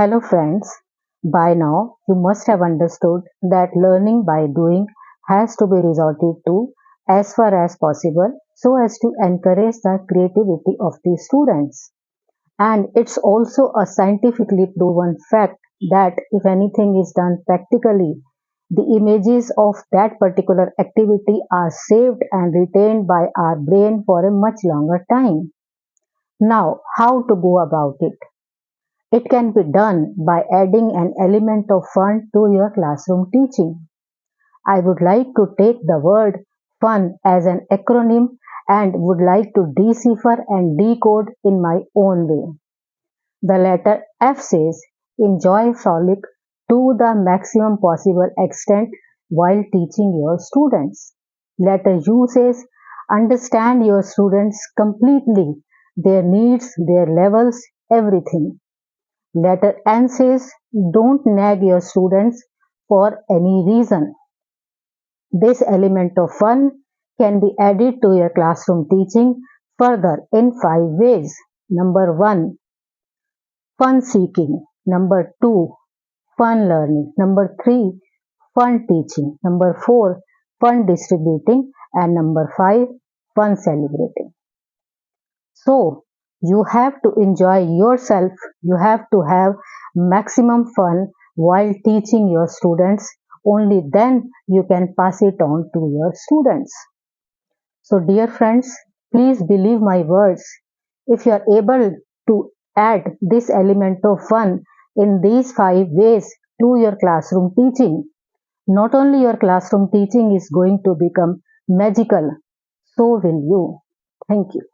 Hello friends, by now you must have understood that learning by doing has to be resorted to as far as possible so as to encourage the creativity of the students. And it's also a scientifically proven fact that if anything is done practically, the images of that particular activity are saved and retained by our brain for a much longer time. Now, how to go about it? It can be done by adding an element of fun to your classroom teaching. I would like to take the word fun as an acronym and would like to decipher and decode in my own way. The letter F says enjoy frolic to the maximum possible extent while teaching your students. Letter U says understand your students completely, their needs, their levels, everything. Letter N says don't nag your students for any reason. This element of fun can be added to your classroom teaching further in 5 ways. Number 1, fun seeking. Number 2, fun learning. Number 3, fun teaching. Number 4, fun distributing. And number 5, fun celebrating. So, you have to enjoy yourself, you have to have maximum fun while teaching your students. Only then you can pass it on to your students. So, dear friends, please believe my words. If you are able to add this element of fun in these 5 ways to your classroom teaching, not only your classroom teaching is going to become magical, so will you. Thank you.